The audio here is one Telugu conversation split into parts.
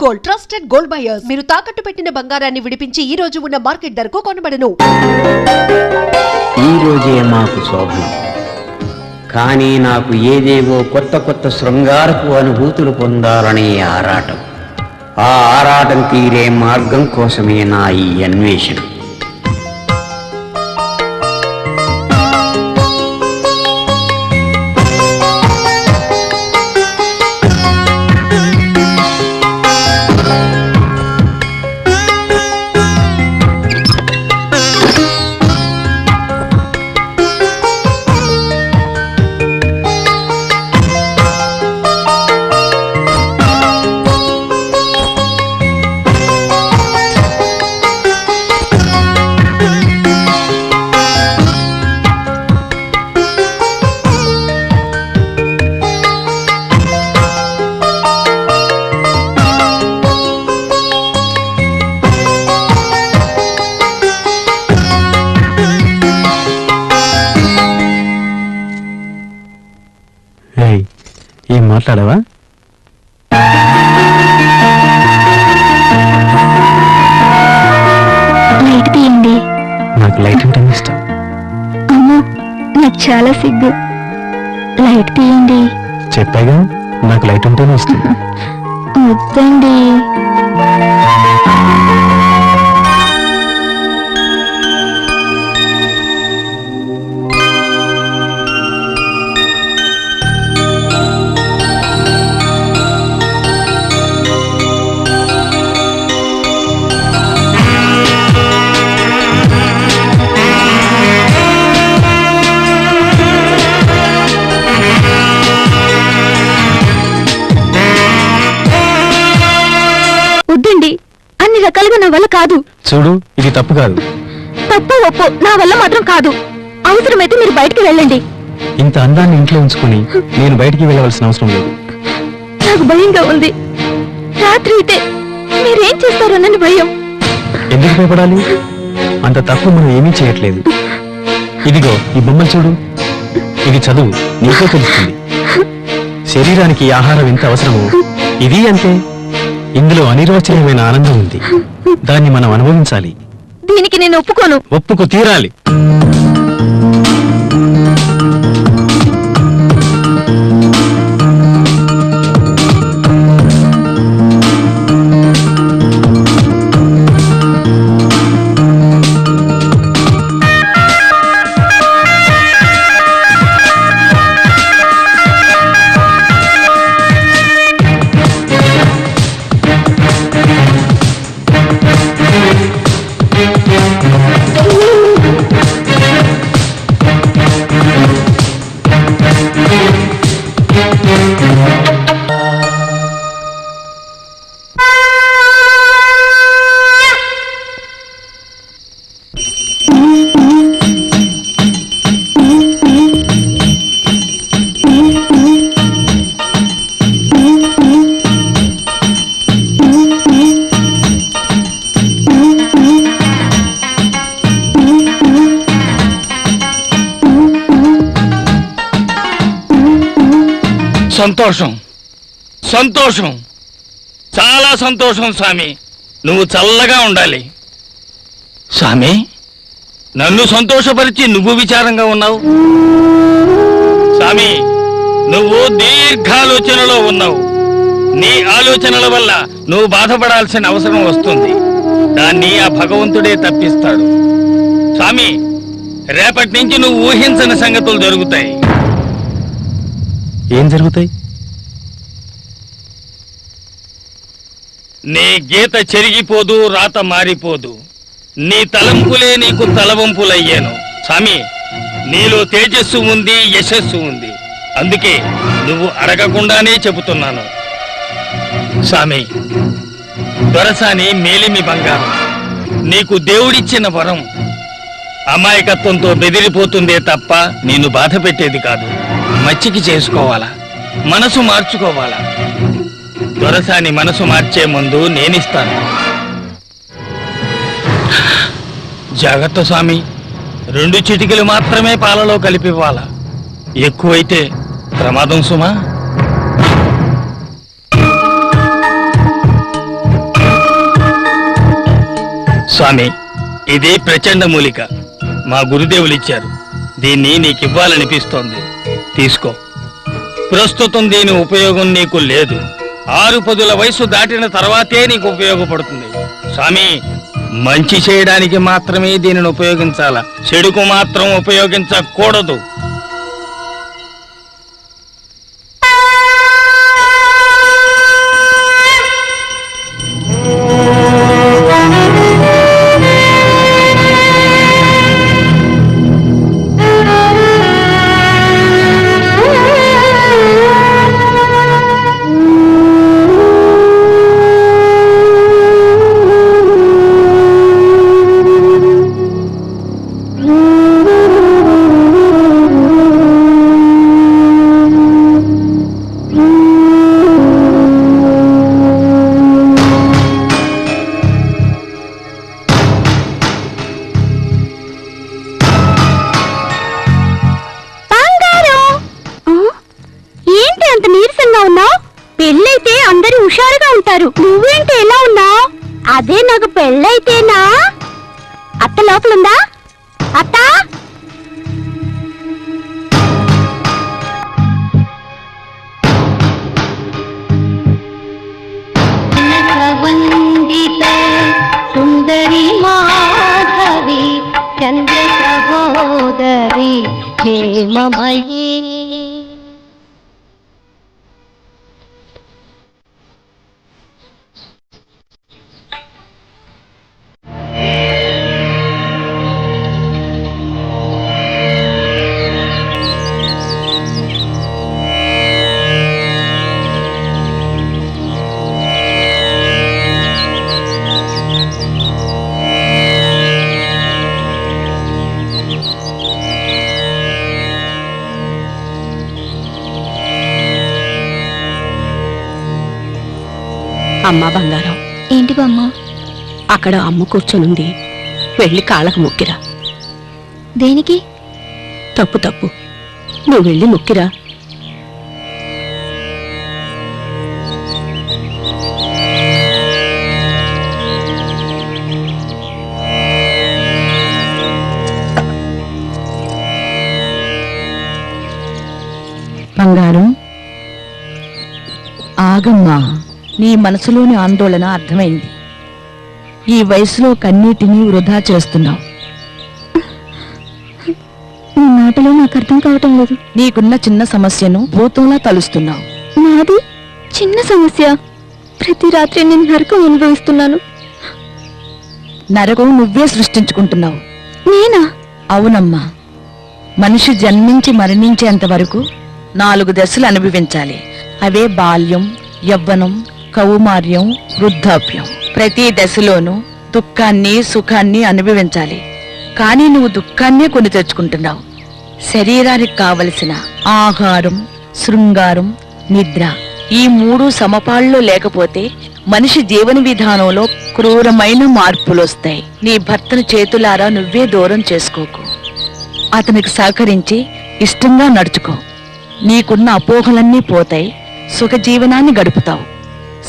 Gold, trusted gold buyers. మీరు తాకట్టు పెట్టిన బంగారాన్ని విడిపించి ఈ రోజు ఉన్న మార్కెట్ ధరకు కొనబడను. ఈ రోజే మాకు శోభనం, కానీ నాకు ఏదేవో కొత్త కొత్త శృంగారపు అనుభూతులు పొందాలనే ఆరాటం. ఆ ఆరాటం తీరే మార్గం కోసమే నా ఈ అన్వేషణ. ఏం మాట్లాడావా? లైట్ తీయండి. నాకు లైట్ అంటే ఇష్టం. అమ్మో, నాకు చాలా సిగ్గు. లైట్ తీయండి. చెప్పాగా నాకు లైట్ ఉంటేనే ఇష్టం. వద్దండి. వద్దండి, అన్ని రకాలుగా నా వల్ల కాదు. చూడు, ఇది తప్పు కాదు. తప్పు ఒప్పు నా వల్ల మాత్రం కాదు. అవసరమైతే మీరు బయటికి వెళ్ళండి. ఇంత అందాన్ని ఇంట్లో ఉంచుకుని నేను బయటికి వెళ్ళవలసిన అవసరం లేదు. నాకు భయంగా ఉంది. రాత్రి అయితే మీరేం చేస్తారోనని భయం. ఎందుకు భయపడాలి? అంత తప్పు మనం ఏమీ చేయట్లేదు. ఇదిగో ఈ బొమ్మలు చూడు, ఇది చదువు, నీకే తెలుస్తుంది. శరీరానికి ఆహారం ఎంత అవసరమో ఇది అంతే. ఇందులో అనిర్వచనీయమైన ఆనందం ఉంది, దాన్ని మనం అనుభవించాలి. దీనికి నేను ఒప్పుకోను. ఒప్పుకు తీరాలి. సంతోషం, సంతోషం, చాలా సంతోషం స్వామి. నువ్వు చల్లగా ఉండాలి స్వామి. నన్ను సంతోషపరిచి నువ్వు విచారంగా ఉన్నావు స్వామి. నువ్వు దీర్ఘాలోచనలో ఉన్నావు. నీ ఆలోచనల వల్ల నువ్వు బాధపడాల్సిన అవసరం వస్తుంది. దాన్ని ఆ భగవంతుడే తప్పిస్తాడు స్వామి. రేపటి నుంచి నువ్వు ఊహించని సంగతులు జరుగుతాయి. ఏం జరుగుతాయి? నీ గీత చెరిగిపోదు, రాత మారిపోదు. నీ తలంపులే నీకు తలవంపులయ్యాను స్వామి. నీలో తేజస్సు ఉంది, యశస్సు ఉంది. అందుకే నువ్వు అడగకుండానే చెబుతున్నాను స్వామి. దొరసాని మేలిమి బంగారం, నీకు దేవుడిచ్చిన వరం. అమాయకత్వంతో బెదిరిపోతుందే తప్ప నిన్ను బాధ పెట్టేది కాదు. మచ్చికి చేసుకోవాలా, మనసు మార్చుకోవాలా. దొరసాని మనసు మార్చే ముందు నేనిస్తాను. జాగ్రత్త స్వామి. 2 చిటికలు మాత్రమే పాలలో కలిపివ్వాలా. ఎక్కువైతే ప్రమాదం సుమా. స్వామి, ఇది ప్రచండ మూలిక. మా గురుదేవులు ఇచ్చారు. దీన్ని నీకివ్వాలనిపిస్తోంది. తీసుకో. ప్రస్తుతం దీని ఉపయోగం నీకు లేదు. 6 పదుల వయసు దాటిన తర్వాతే నీకు ఉపయోగపడుతుంది. స్వామి, మంచి చేయడానికి మాత్రమే దీనిని ఉపయోగించాల, చెడుకు మాత్రం ఉపయోగించకూడదు. పెళ్ళైతే అందరూ హుషారుగా ఉంటారు. నువ్వేంటి ఎలా ఉన్నావు? అదే నాకు పెళ్ళైతేనా. అత్త లోపలుందా? అత్త, సుందరి మాధవి చంద్ర సహోదరి హేమమయీ. అమ్మా బంగారం. ఏంటి బామ్మ? అక్కడ అమ్మ కూర్చొనుంది, వెళ్ళి కాళ్ళకు మొక్కిరా. దేనికి? తప్పు తప్పు, నువ్వు వెళ్ళి మొక్కిరా. బంగారం, ఆగమ్మా. నీ మనసులోని ఆందోళన అర్థమైంది. ఈ వయసులో కన్నీటిని వృధా చేస్తున్నావు. నీ మాటలో నాకు అర్థం కావటం లేదు. నీకున్న చిన్న సమస్యను భూతంలా తలుస్తున్నావు. నాది చిన్న సమస్య? ప్రతి రాత్రి నేను నరకం అనుభవిస్తున్నాను. నరకం నువ్వే సృష్టించుకుంటున్నావు. నేనా? అవునమ్మా. మనిషి జన్మించి మరణించేంత వరకు 4 దశలు అనుభవించాలి. అవే బాల్యం, యవ్వనం, కౌమార్యం, వృద్ధాప్యం. ప్రతి దశలోనూ దుఃఖాన్ని, సుఖాన్ని అనుభవించాలి. కానీ నువ్వు దుఃఖాన్నే కొని తెచ్చుకుంటున్నావు. శరీరానికి కావలసిన ఆహారం, శృంగారం, నిద్ర, ఈ 3 సమపాళ్ళలో లేకపోతే మనిషి జీవన విధానంలో క్రూరమైన మార్పులొస్తాయి. నీ భర్తను చేతులారా నువ్వే దూరం చేసుకోకు. అతనికి సహకరించి ఇష్టంగా నడుచుకో. నీకున్న అపోహలన్నీ పోతాయి. సుఖజీవనాన్ని గడుపుతావు.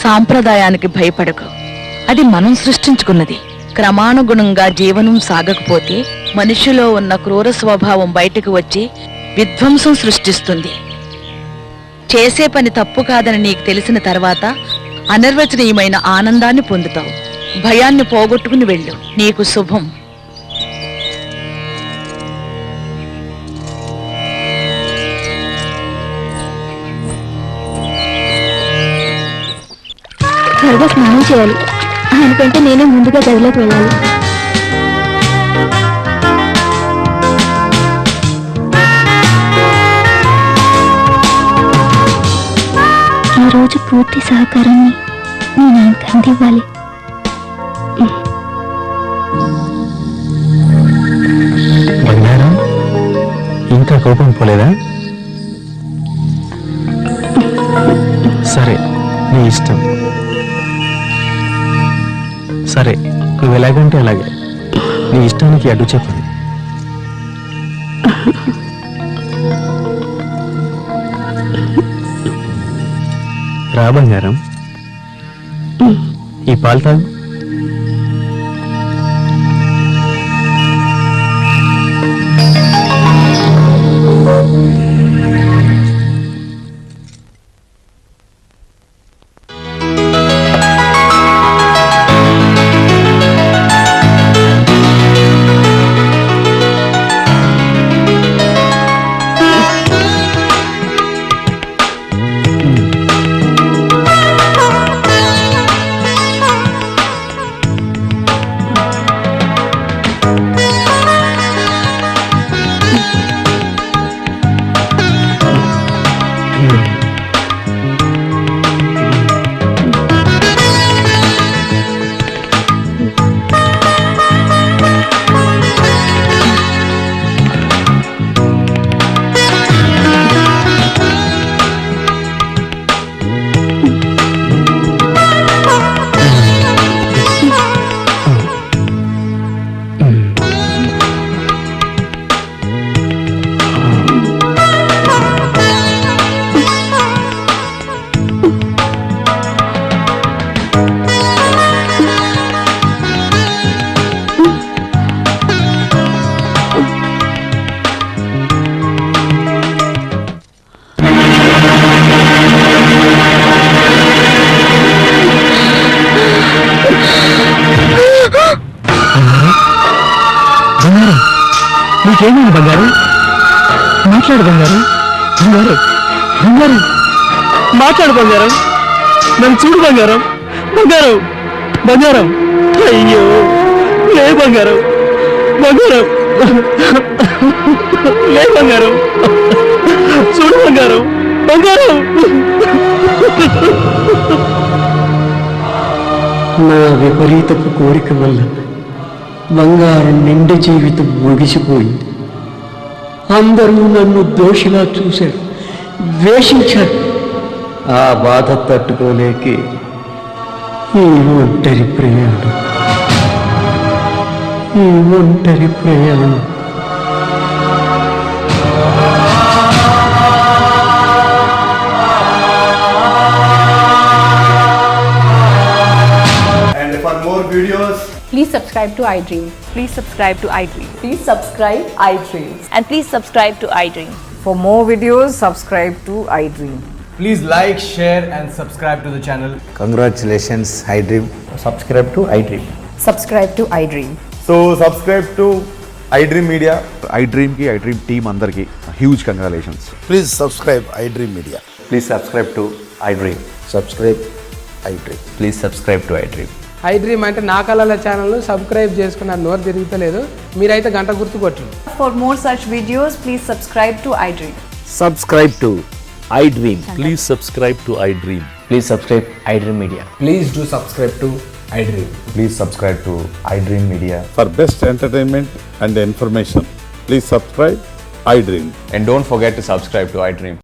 సాంప్రదాయానికి భయపడకు. అది మనం సృష్టించుకున్నది. క్రమానుగుణంగా జీవనం సాగకపోతే మనిషిలో ఉన్న క్రూర స్వభావం బయటకు వచ్చి విధ్వంసం సృష్టిస్తుంది. చేసే పని తప్పు కాదని నీకు తెలిసిన తర్వాత అనిర్వచనీయమైన ఆనందాన్ని పొందుతావు. భయాన్ని పోగొట్టుకుని వెళ్ళు. నీకు శుభం. త్వరగా స్నానం చేయాలి. ఆయనకంటే నేనే ముందుగా గదిలోకి వెళ్ళాలి. ఈరోజు పూర్తి సహకారాన్ని నేను ఆయనకు అందివ్వాలి. బంగారం, ఇంకా కోపం పోలేదా? సరే, నీ ఇష్టం. సరే, నువ్వు ఎలాగంటే అలాగే. నీ ఇష్టానికి అడ్డు చెప్పదు. రా బంగారం, ఈ పాలు తాగు. నీకేమైంది బంగారం? మాట్లాడు బంగారం. బంగారం బంగారం మాట్లాడు బంగారం. నన్ను చూడు బంగారం. బంగారం బంగారం అయ్యో లే బంగారం. బంగారం లే బంగారం. చూడు బంగారం. బంగారం నా విపరీతపు కోరిక వల్ల బంగారం నిండి జీవితం ముగిసిపోయింది. అందరూ నన్ను దోషిలా చూశారు, ద్వేషించారు. ఆ బాధ తట్టుకోలేకే ఈ ఒంటరి ప్రయాణం. ఈ ఒంటరి ప్రయాణం. And for more videos, Please subscribe to iDream. Please subscribe to iDream. Please subscribe iDream. And please subscribe to iDream. For more videos, subscribe to iDream. please like, share and subscribe to the channel. Congratulations, iDream. Subscribe to iDream. Subscribe to iDream. So subscribe to iDream Media. iDream team andarki huge congratulations. Please subscribe iDream Media. Please subscribe to iDream. Subscribe iDream. Please subscribe to iDream. iDream అంటే నా కళల ఛానల్ను సబ్స్క్రైబ్ చేసుకున్న నోరు తిరుగుతలేదు, మీరైతే గంట గుర్తు కొట్టండి. For more such videos, please subscribe to iDream. Subscribe to iDream. Please subscribe to iDream. Please subscribe iDream Media. Please do subscribe to iDream. Please subscribe to iDream Media. For best entertainment and information, please subscribe iDream. And don't forget to subscribe to iDream.